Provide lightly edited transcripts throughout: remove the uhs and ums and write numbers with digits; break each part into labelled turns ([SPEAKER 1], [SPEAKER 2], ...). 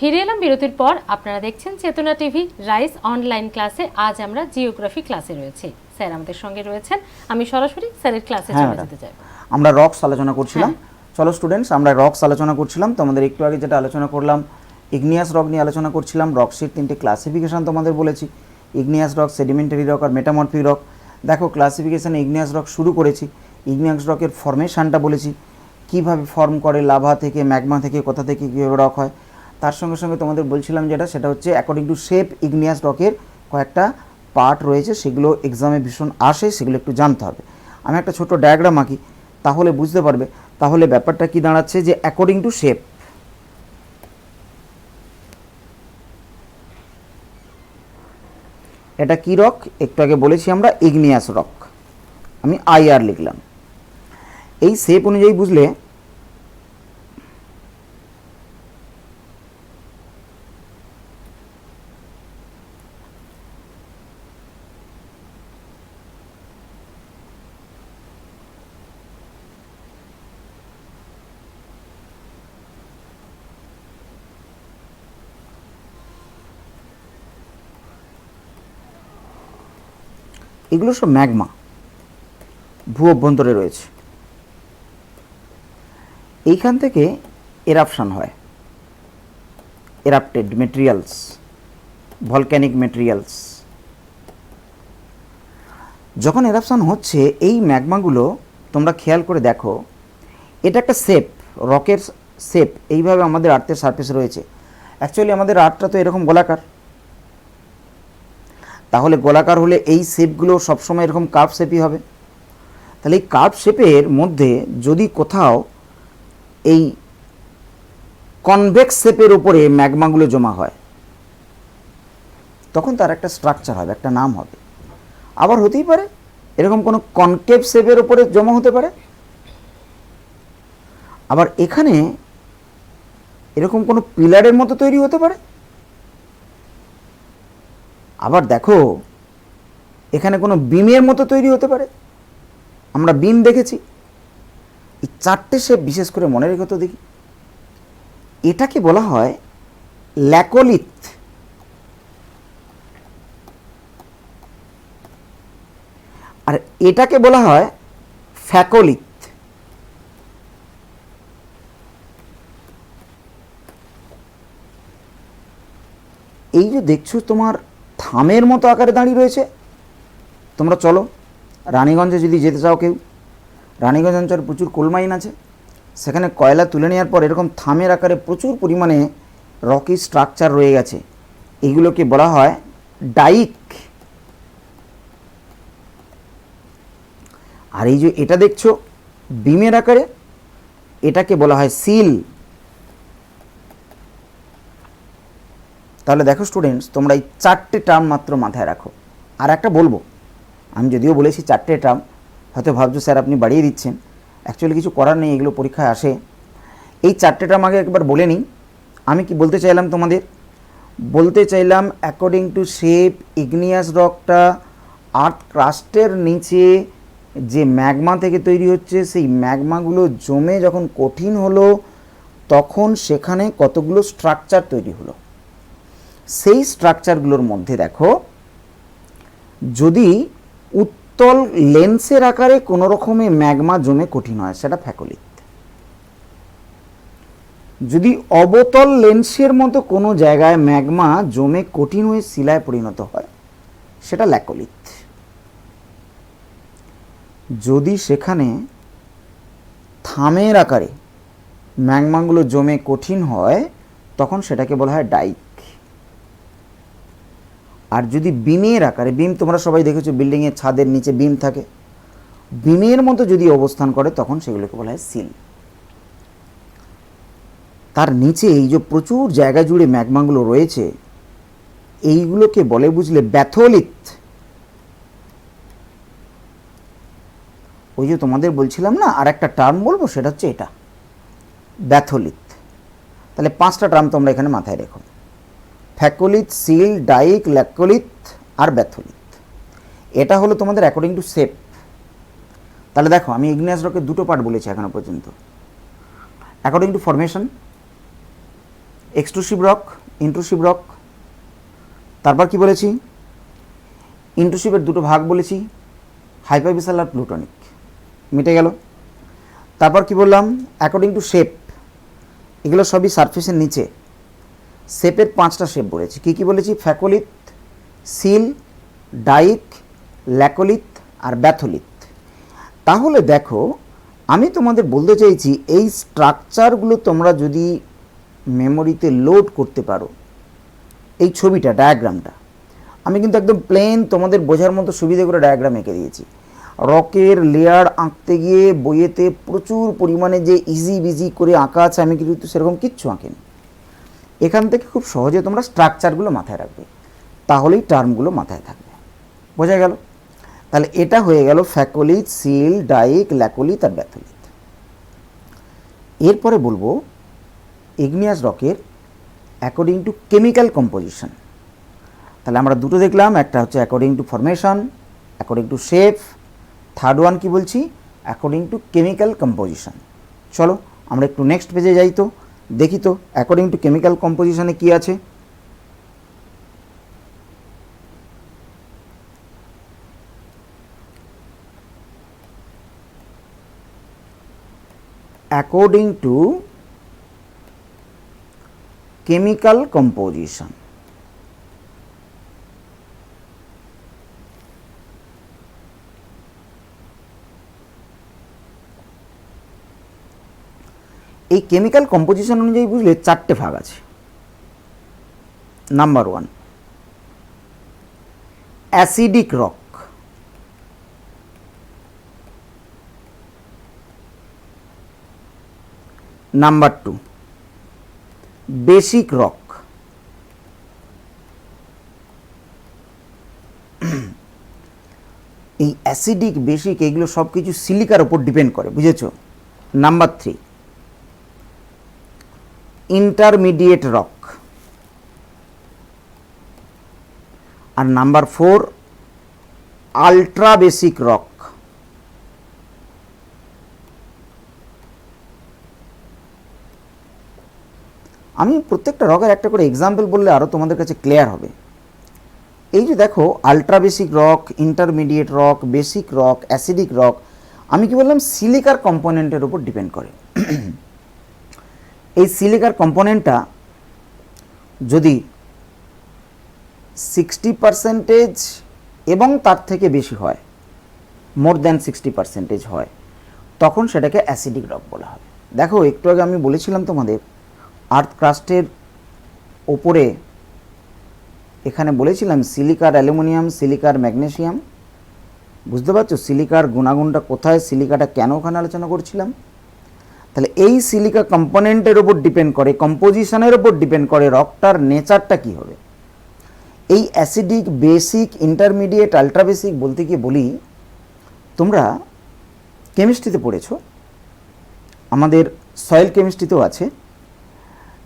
[SPEAKER 1] ফিরে এলাম বিরতির পর। আপনারা দেখছেন চেতনা টিভি রাইস অনলাইন ক্লাসে। আজ আমরা জিওগ্রাফি ক্লাসে রয়েছে, স্যার আমাদের সঙ্গে রয়েছেন। আমি সরাসরি স্যারের ক্লাসে চলে যেতে চাই।
[SPEAKER 2] আমরা রক্স আলোচনা করছিলাম। চলো স্টুডেন্টস, আমরা রক্স আলোচনা করছিলাম। তোমাদের একটু আগে যেটা আলোচনা করলাম, ইগনিয়াস রক নিয়ে আলোচনা করছিলাম। রক্সের তিনটে ক্লাসিফিকেশন তোমাদের বলেছি, ইগনিয়াস রক, সেডিমেন্টারি রক আর মেটামরফিক রক। দেখো ক্লাসিফিকেশানে ইগনিয়াস রক শুরু করেছি। ইগনিয়াস রকের ফর্মেশনটা বলেছি, কিভাবে ফর্ম করে, লাভা থেকে, ম্যাগমা থেকে, কোথা থেকে কীভাবে রক হয়। তার সঙ্গে সঙ্গে তোমাদের বলছিলাম সেটা হচ্ছে অ্যাকর্ডিং টু শেপ ইগনিয়াস রকের কয়েকটা পার্ট রয়েছে, সেগুলো এক্সামে ভীষণ আসে, সেগুলো একটু জানতে হবে। আমি একটা ছোট ডায়াগ্রাম আঁকি, তাহলে বুঝতে পারবে। তাহলে ব্যাপারটা কি দাঁড়াচ্ছে যে অ্যাকর্ডিং টু শেপ, এটা কি রক? একটু আগে বলেছি আমরা ইগনিয়াস রক। আমি IR লিখলাম। এই শেপ অনুযায়ী বুঝলে এগুলো সব ম্যাগমা, ভূ অভ্যন্তরে রয়েছে। এইখান থেকে এরাপশন হয়, এরাপ্টেড মেটেরিয়ালস, ভলক্যানিক মেটেরিয়ালস। যখন এরাপশন হচ্ছে এই ম্যাগমাগুলো তোমরা খেয়াল করে দেখো, এটা একটা শেপ, রকের শেপ এইভাবে আমাদের আর্থের সারফেসে রয়েছে। অ্যাকচুয়ালি আমাদের আর্থটা তো এরকম গোলাকার, তাহলে গোলাকার হলে এই শেপগুলো সবসময় এরকম কার্ভ শেপই হবে। তাহলে এই কার্ভ শেপের মধ্যে যদি কোথাও এই কনভেক্স শেপের উপরে ম্যাগমাগুলো জমা হয়, তখন তার একটা স্ট্রাকচার হবে, একটা নাম হবে। আবার হতেই পারে এরকম কোনো কনকেভ শেপের উপরে জমা হতে পারে, আবার এখানে এরকম কোনো পিলারের মতো তৈরি হতে পারে। আবার দেখো এখানে কোনো বিমের মতো তৈরি হতে পারে, আমরা বিম দেখেছি। এই চারটে শেপ বিশেষ করে মনে রেখে তো দেখি। এটাকে বলা হয় ল্যাকোলিথ। আর এটাকে বলা হয় ফ্যাকোলিথ। এই যে দেখছো তোমার থামের মতো আকারে দাঁড়িয়ে রয়েছে, তোমরা চলো রানীগঞ্জে যদি যেতে চাও কেউ, রানীগঞ্জ অঞ্চলে প্রচুর কোল মাইন আছে, সেখানে কয়লা তুলে নেওয়ার পর এরকম থামের আকারে প্রচুর পরিমাণে রকি স্ট্রাকচার রয়ে গেছে। এইগুলোকে বলা হয় ডাইক। আর এই যে এটা দেখছো বিমের আকারে, এটাকে বলা হয় সিল। তাহলে দেখো স্টুডেন্টস, তোমরা এই চারটে টার্ম মাত্র মাথায় রাখো। আর একটা বলবো, আমি যদিও বলেছি চারটে টার্ম, হয়তো ভাবছো স্যার আপনি বাড়িয়ে দিচ্ছেন। অ্যাকচুয়ালি কিছু করার নেই, এগুলো পরীক্ষায় আসে। এই চারটে টার্ম আগে একবার বলে নিই। আমি কি বলতে চাইলাম তোমাদের? বলতে চাইলাম অ্যাকর্ডিং টু শেপ ইগনিয়াস রকটা আর্থ ক্রাস্টের নিচে যে ম্যাগমা থেকে তৈরি হচ্ছে, সেই ম্যাগমাগুলো জমে যখন কঠিন হলো তখন সেখানে কতগুলো স্ট্রাকচার তৈরি হলো। সেই স্ট্রাকচারগুলোর মধ্যে দেখো, যদি উত্তল লেন্সের আকারে কোনো রকমে ম্যাগমা জমে কঠিন হয়, সেটা ফ্যাকোলিথ। যদি অবতল লেন্সের মতো কোনো জায়গায় ম্যাগমা জমে কঠিন হয়ে শিলায় পরিণত হয়, সেটা ল্যাকোলিথ। যদি সেখানে থামের আকারে ম্যাগমাগুলো জমে কঠিন হয়, তখন সেটাকে বলা হয় ডাইক। আর যদি বিমের আকারে, বিম তোমরা সবাই দেখেছো বিল্ডিংয়ের ছাদের নিচে বিম থাকে, বিমের মতো যদি অবস্থান করে তখন সেগুলোকে বলা হয় সিল। তার নিচে এই যে প্রচুর জায়গা জুড়ে ম্যাগমাগুলো রয়েছে, এইগুলোকে বলে বুঝলে ব্যাথোলিথ। ওই যে তোমাদের বলছিলাম না, আর একটা টার্ম বলবো, সেটা হচ্ছে এটা ব্যাথোলিথ। তাহলে পাঁচটা টার্ম তোমরা এখানে মাথায় রেখো: ফ্যাকোলিথ, সিল, ডাইক, ল্যাকোলিথ আর ব্যাথোলিথ। এটা হলো তোমাদের অ্যাকর্ডিং টু শেপ। তাহলে দেখো, আমি ইগনিয়াস রকের দুটো পার্ট বলেছি এখনো পর্যন্ত। According to formation, extrusive rock, intrusive rock. তারপর কি বলেছি, ইন্ট্রুসিভের দুটো ভাগ বলেছি, হাইপারবিসাল আর প্লুটনিক, মিটে গেল। তারপর কি বললাম, অ্যাকর্ডিং টু শেপ, এগুলো সবই সারফেসের নিচে। শেপের 5টা শেপ বলেছি, কী কী বলেছি, ফ্যাকোলিথ, সিল, ডাইক, ল্যাকোলিথ আর ব্যাথোলিথ। তাহলে দেখো, আমি তোমাদের বলতে চাইছি এই স্ট্রাকচারগুলো তোমরা যদি মেমোরিতে লোড করতে পারো, এই ছবিটা, ডায়াগ্রামটা আমি কিন্তু একদম প্লেন তোমাদের বোঝার মতো সুবিধে করে ডায়াগ্রাম এঁকে দিয়েছি। রকের লেয়ার আঁকতে গিয়ে বইয়েতে প্রচুর পরিমাণে যে ইজি বিজি করে আঁকা আছে, আমি কিন্তু সেরকম কিচ্ছু আঁকিনি। এখান থেকে খুব সহজে তোমরা স্ট্রাকচারগুলো মাথায় রাখবে, তাহলেই টার্মগুলো মাথায় থাকবে। বোঝা গেল? তাহলে এটা হয়ে গেল ফ্যাকোলিথ, সিল, ডাইক, ল্যাকোলিথ আর ব্যাথোলিথ। এরপরে বলবো ইগনিয়াস রকের অ্যাকর্ডিং টু কেমিক্যাল কম্পোজিশন। তাহলে আমরা দুটো দেখলাম, একটা হচ্ছে according to formation, according to shape, third one কি বলছি, অ্যাকর্ডিং টু কেমিক্যাল কম্পোজিশন। চলো আমরা একটু নেক্সট পেজে যাই, তো দেখি তো অ্যাকর্ডিং টু কেমিক্যাল কম্পোজিশনে কি আছে। অ্যাকর্ডিং টু কেমিক্যাল কম্পোজিশন, এই কেমিক্যাল কম্পোজিশন অনুযায়ী বুঝলে 4টে ভাগ আছে। Number 1 acidic rock, number 2 basic rock, এই অ্যাসিডিক বেসিক এগুলো সব কিছু সিলিকার উপর ডিপেন্ড করে, বুঝেছো। নাম্বার 3 ইন্টারমিডিয়েট রক, আর নাম্বার 4 আলট্রা বেসিক রক। আমি প্রত্যেকটা রকের একটা করে এক্সাম্পল বললে আরও তোমাদের কাছে ক্লিয়ার হবে। এই যে দেখো, ultra basic rock, intermediate rock, basic rock, acidic rock, আমি কি বললাম, সিলিকার কম্পোনেন্টের উপর ডিপেন্ড করে। এই সিলিকার কম্পোনেন্টটা যদি 60% এবং তার থেকে বেশি হয়, মোর দ্যান 60% হয়, তখন সেটাকে অ্যাসিডিক রক বলা হবে। দেখো, একটু আগে আমি বলেছিলাম তোমাদের আর্থ ক্রাস্টের ওপরে, এখানে বলেছিলাম সিলিকার অ্যালুমিনিয়াম, সিলিকার ম্যাগনেসিয়াম। বুঝতে পারছো সিলিকার গুণাগুণটা কোথায়, সিলিকাটা কেন ওখানে আলোচনা করছিলাম। তাহলে এই সিলিকা কম্পোনেন্টের উপর ডিপেন্ড করে, কম্পোজিশনের উপর ডিপেন্ড করে রকটার নেচারটা কী হবে। এই acidic, basic, intermediate, ultra basic বলতে গিয়ে বলি, তোমরা কেমিস্ট্রিতে পড়েছো, আমাদের সয়েল কেমিস্ট্রিতেও আছে,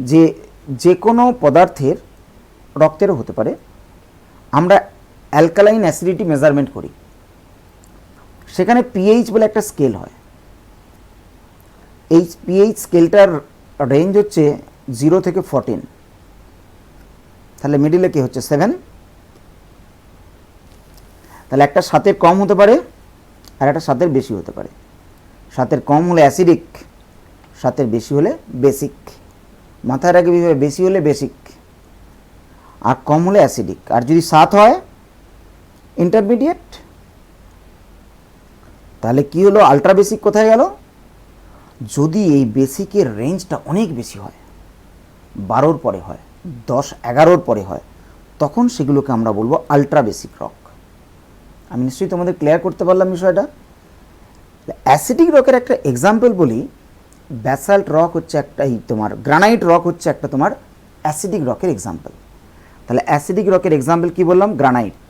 [SPEAKER 2] যে যে কোনো পদার্থের, রক্তেরও হতে পারে, আমরা অ্যালকালাইন অ্যাসিডিটি মেজারমেন্ট করি, সেখানে পিএইচ বলে একটা স্কেল হয়। এই পিএইচ স্কেলটার রেঞ্জ হচ্ছে 0 থেকে 14, তাহলে মিডিলে কি হচ্ছে 7। তাহলে একটা 7-এর কম হতে পারে আর একটা 7-এর বেশি হতে পারে। 7-এর কম হলে অ্যাসিডিক, 7-এর বেশি হলে বেসিক। মাথায় রাখবে, বেশি হলে বেসিক আর কম হলে অ্যাসিডিক। আর যদি 7 হয় ইন্টারমিডিয়েট, তাহলে কি হলো, আলট্রা বেসিক কোথায় গেল। যদি এই বেসিকের রেঞ্জটা অনেক বেশি হয়, 12-র পরে হয়, 10-11-র পরে হয়, তখন সেগুলোকে আমরা বলবো আলট্রা বেসিক রক। আমি নিশ্চয়ই তোমাদের ক্লিয়ার করতে পারলাম বিষয়টা। অ্যাসিডিক রকের একটা এক্সাম্পল বলি, ব্যাসাল্ট রক হচ্ছে একটা, তোমার গ্রানাইট রক হচ্ছে একটা তোমার অ্যাসিডিক রকের এক্সাম্পল। তাহলে অ্যাসিডিক রকের এক্সাম্পল কি বললাম, গ্রানাইট।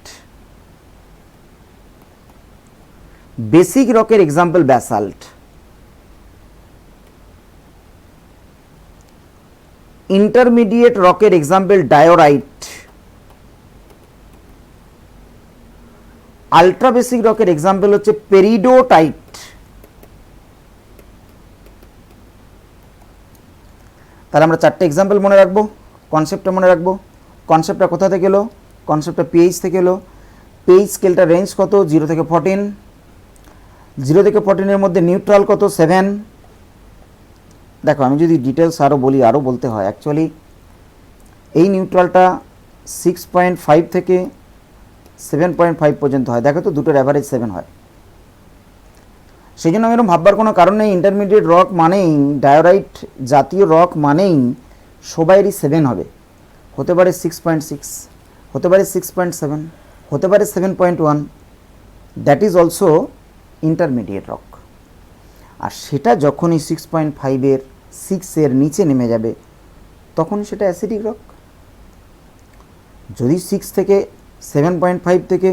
[SPEAKER 2] বেসিক রকের এক্সাম্পল ব্যাসাল্ট। ইন্টারমিডিয়েট রকের এক্সাম্পল ডায়োরাইট। আলট্রা বেসিক রকের এক্সাম্পল হচ্ছে পেরিডোটাইট। তাহলে আমরা 4টে এক্সাম্পল মনে রাখবো, কনসেপ্টটা মনে রাখবো। কনসেপ্টটা কোথা থেকে এলো? কনসেপ্টটা পিএইচ থেকে এলো। পিএইচ স্কেলটা রেঞ্জ কত? 0 থেকে 14। 0 থেকে 14-এর মধ্যে নিউট্রাল কত? 7। দেখো আমি যদি ডিটেলস আরও বলি, আরও বলতে হয়, অ্যাকচুয়ালি এই নিউট্রালটা 6.5 থেকে 7.5 পর্যন্ত হয়। দেখো তো দুটোর অ্যাভারেজ 7 হয়। সেই জন্য এরকম ভাববার কোনো কারণ নেই ইন্টারমিডিয়েট রক মানেই, ডায়োরাইট জাতীয় রক মানেই সবাইয়েরই 7 হবে। হতে পারে 6.6, হতে পারে 6.7, হতে পারে 7.1, that is also intermediate rock. আর সেটা যখনই 6.5-এর 6-এর নিচে নেমে যাবে তখন সেটা অ্যাসিডিক রক। যদি 6 থেকে 7.5 থেকে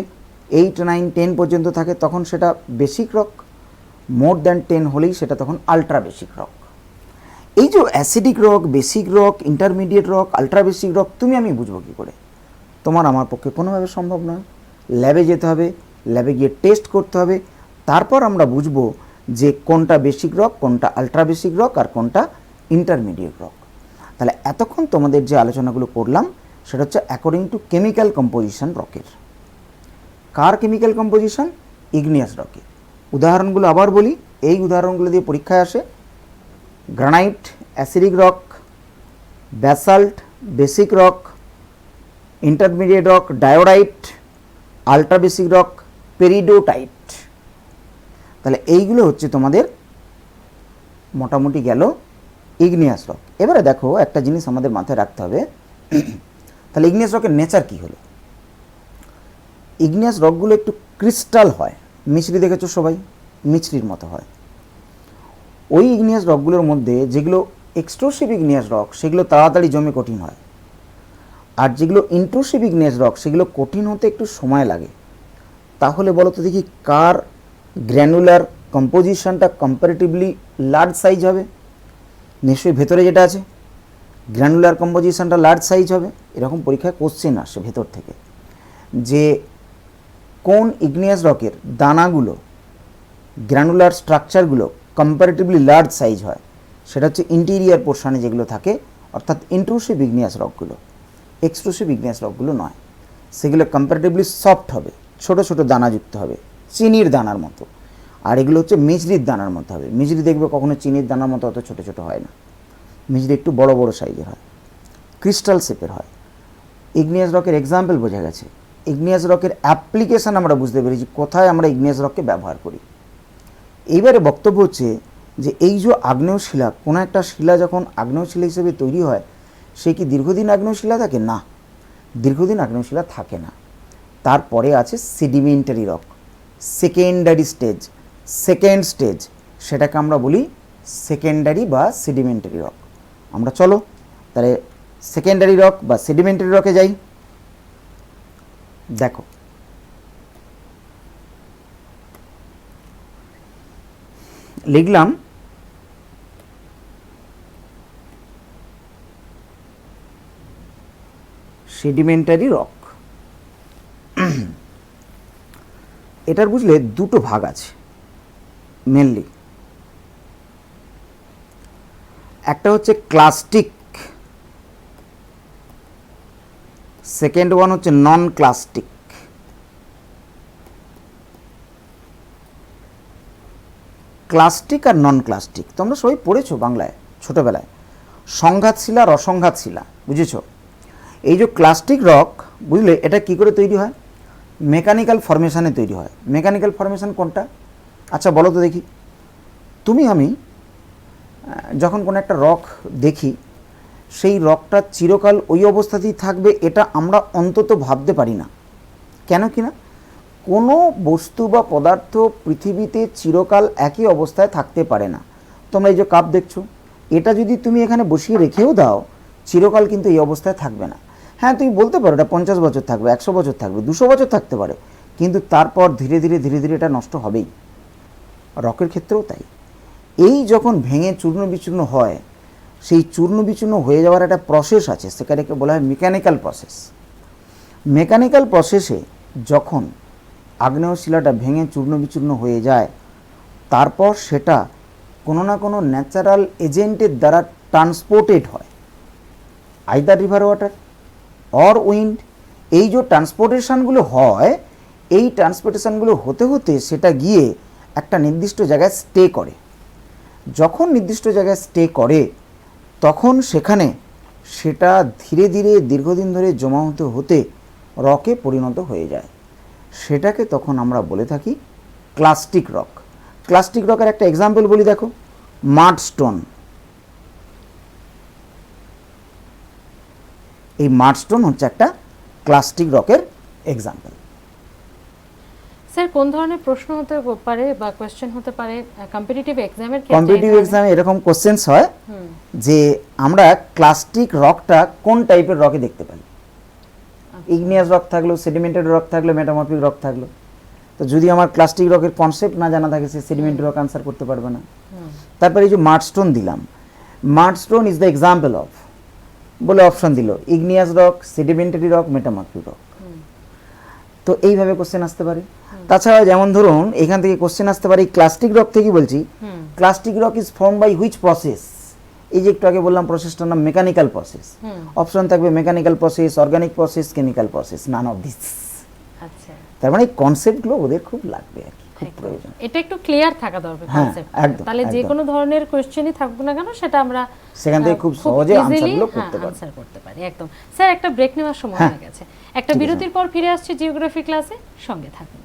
[SPEAKER 2] 8, 9, 10 পর্যন্ত থাকে তখন সেটা বেসিক রক। মোর দ্যান 10 হলেই সেটা তখন আলট্রা বেসিক রক। এই যে acidic rock, basic rock, intermediate rock, ultra basic rock তুমি আমি বুঝবো কী করে? তোমার আমার পক্ষে কোনোভাবে সম্ভব নয়। ল্যাবে যেতে হবে, ল্যাবে গিয়ে টেস্ট করতে হবে, তারপর আমরা বুঝবো যে কোনটা বেসিক রক, কোনটা আলট্রা বেসিক রক, আর কোনটা ইন্টারমিডিয়েট রক। তাহলে এতক্ষণ তোমাদের যে আলোচনাগুলো করলাম সেটা হচ্ছে অ্যাকর্ডিং টু কেমিক্যাল কম্পোজিশন রকের। কার কেমিক্যাল কম্পোজিশন? ইগনিয়াস রকের। উদাহরণগুলো আবার বলি, এই উদাহরণগুলো দিয়ে পরীক্ষায় আসে। Granite acidic rock, basalt basic rock, intermediate rock diorite, ultra basic rock peridotite. তাহলে এইগুলো হচ্ছে তোমাদের মোটামুটি গেল ইগনিয়াস রক। এবারে দেখো একটা জিনিস আমাদের মাথায় রাখতে হবে, তাহলে ইগনিয়াস রকের নেচার কী হলো? ইগনিয়াস রকগুলো একটু ক্রিস্টাল হয়, মিছরি দেখেছো সবাই, মিছরির মতো হয়। ওই ইগনিয়াস রকগুলোর মধ্যে যেগুলো এক্সট্রুসিভ ইগনিয়াস রক সেগুলো তাড়াতাড়ি জমে কঠিন হয়, আর যেগুলো ইন্ট্রুসিভ ইগনিয়াস রক সেগুলো কঠিন হতে একটু সময় লাগে। তাহলে বলো তো দেখি কার গ্র্যানুলার কম্পোজিশনটা কম্পারেটিভলি লার্জ সাইজ হবে? নিশ্চয়ই ভেতরে যেটা আছে গ্র্যানুলার কম্পোজিশনটা লার্জ সাইজ হবে। এরকম পরীক্ষায় কোশ্চেন আসে ভেতর থেকে যে কোন ইগনিয়াস রকের দানাগুলো, গ্র্যানুলার স্ট্রাকচারগুলো কম্পারেটিভলি লার্জ সাইজ হয়। সেটা হচ্ছে ইন্টিরিয়ার পোর্শনে যেগুলো থাকে, অর্থাৎ ইন্ট্রুসিভ ইগনিয়াস রকগুলো। এক্সট্রুসিভ ইগনিয়াস রকগুলো নয়, সেগুলো কম্পারেটিভলি সফট হবে, ছোট ছোট দানাযুক্ত হবে, চিনির দানার মতো। আর এগুলো হচ্ছে মিজরির দানার মতো হবে। মিজরি দেখবে কখনো চিনির দানার মতো অত ছোট ছোট হয় না, মিজরি একটু বড় বড় সাইজের হয়, ক্রিস্টাল শেপের হয়। ইগনিয়াস রকের এক্সাম্পল বোঝা গেছে। ইগনিয়াস রকের অ্যাপ্লিকেশান আমরা বুঝতে পেরেছি কোথায় আমরা ইগনিয়াস রককে ব্যবহার করি। এইবারে বক্তব্য হচ্ছে যে এই যে আগ্নেয় শিলা, কোনো একটা শিলা যখন আগ্নেয় শিলা হিসেবে তৈরি হয় সে কি দীর্ঘদিন আগ্নেয় শিলা থাকে? না, দীর্ঘদিন আগ্নেয় শিলা থাকে না। তারপরে আছে sedimentary rock, secondary stage, second stage, সেটাকে আমরা বলি সেকেন্ডারি বা সেডিমেন্টারি রক। আমরা চলো তাহলে সেকেন্ডারি রক বা সেডিমেন্টারি রকে যাই। দেখো লিখলাম সেডিমেন্টারি রক। এটার বুঝলে দুটো ভাগ আছে মেনলি। একটা হচ্ছে ক্লাস্টিক, সেকেন্ড ওয়ান হচ্ছে নন ক্লাস্টিক। ক্লাস্টিক আর নন ক্লাস্টিক তোমরা সবাই পড়েছো বাংলায় ছোটবেলায়, সংঘাত শিলা আর অসংঘাত শিলা, বুঝেছো? এই যে ক্লাস্টিক রক বুঝলে এটা কি করে তৈরি হয়? মেকানিক্যাল ফরমেশনে তৈরি হয়। মেকানিক্যাল ফরমেশন কোনটা? আচ্ছা বলো তো দেখি। তুমি আমি যখন কোনো একটা রক দেখি সেই রকটা চিরকাল ওই অবস্থাতেই থাকবে এটা আমরা অন্তত ভাবতে পারি না। কেন কি না? কোনো বস্তু বা পদার্থ পৃথিবীতে চিরকাল একই অবস্থায় থাকতে পারে না। তোমরা এই যে কাপ দেখছো, এটা যদি তুমি এখানে বসিয়ে রেখেও দাও চিরকাল কিন্তু এই অবস্থায় থাকবে না। হ্যাঁ তুমি বলতে পারো এটা 50 বছর থাকবে, 100 বছর থাকবে, 200 বছর থাকতে পারে, কিন্তু তারপর ধীরে ধীরে ধীরে ধীরে এটা নষ্ট হবেই। রকের ক্ষেত্রেও তাই। এই যখন ভেঙে চূর্ণ বিচূর্ণ হয়, সেই চূর্ণ বিচূর্ণ হয়ে যাওয়ার একটা প্রসেস আছে, সেটাকে বলা হয় মেকানিক্যাল প্রসেস। মেকানিক্যাল প্রসেসে যখন আগ্নেয় শিলাটা ভেঙে চূর্ণ বিচূর্ণ হয়ে যায়, তারপর সেটা কোনো না কোনো ন্যাচারাল এজেন্টের দ্বারা ট্রান্সপোর্টেড হয়। Either river water or wind. এই যে ট্রান্সপোর্টেশনগুলো হয়, এই ট্রান্সপোর্টেশনগুলো হতে হতে সেটা গিয়ে একটা নির্দিষ্ট জায়গায় স্টে করে। যখন নির্দিষ্ট জায়গায় স্টে করে তখন সেখানে সেটা ধীরে ধীরে দীর্ঘদিন ধরে জমা হতে হতে রকে পরিণত হয়ে যায়। সেটাকে তখন আমরা বলে থাকি ক্লাস্টিক রক। ক্লাস্টিক রকের একটা এক্সাম্পল বলি, দেখো মাড স্টোন। এই মাড স্টোন হচ্ছে একটা ক্লাস্টিক রকের এক্সাম্পল।
[SPEAKER 1] স্যার কোন ধরনের প্রশ্ন হতে পারে বা কোশ্চেন হতে পারে কম্পিটিটিভ এক্সামের ক্ষেত্রে?
[SPEAKER 2] কম্পিটিটিভ এক্সামে এরকম কোশ্চেন্স হয় যে আমরা ক্লাস্টিক রকটা কোন টাইপের রকে দেখতে পাই। ইগনিয়াস রক থাকলো, সেডিমেন্টেড রক থাকলো, মেটামরফিক রক থাকলো। তো যদি আমার ক্লাস্টিক রকের কনসেপ্ট না জানা থাকে, সে সেডিমেন্টেড রক আনসার করতে পারবে না। তারপরে এই যে মাডস্টোন দিলাম, মাডস্টোন ইজ দ্য এক্সাম্পল অফ বলে অপশন দিল, igneous rock, sedimentary rock, metamorphic rock. তো এইভাবে কোশ্চেন আসতে পারে। তাছাড়া যেমন ধরুন এখান থেকে কোশ্চেন আসতে পারে ক্লাস্টিক রক থেকে, বলছি clastic rock is form by which process. এই যে একটু আগে বললাম প্রসেসটার নাম মেকানিক্যাল প্রসেস। অপশন থাকবে mechanical process, organic process, chemical process, none of this.
[SPEAKER 1] আচ্ছা,
[SPEAKER 2] তার মানে এই কনসেপ্টগুলো ওদের খুব লাগবে আর কি, খুব প্রয়োজন।
[SPEAKER 1] এটা একটু ক্লিয়ার থাকা দরকার
[SPEAKER 2] হ্যাঁ,
[SPEAKER 1] কনসেপ্ট।
[SPEAKER 2] একদম,
[SPEAKER 1] তাহলে যে
[SPEAKER 2] একদম।
[SPEAKER 1] কোনো ধরনের কোশ্চেনই থাকুক না কেন সেটা আমরা
[SPEAKER 2] সেখান থেকে খুব সহজে আনসারগুলো করতে পারবো।
[SPEAKER 1] আনসার করতে পারি একদম। স্যার একটা ব্রেক নেওয়ার সময়
[SPEAKER 2] হ্যাঁ,
[SPEAKER 1] হয়ে গেছে, একটা
[SPEAKER 2] ঠিক আছে।
[SPEAKER 1] বিরতির পর ফিরে আসছে জিওগ্রাফি ক্লাসে, সঙ্গে থাকুন।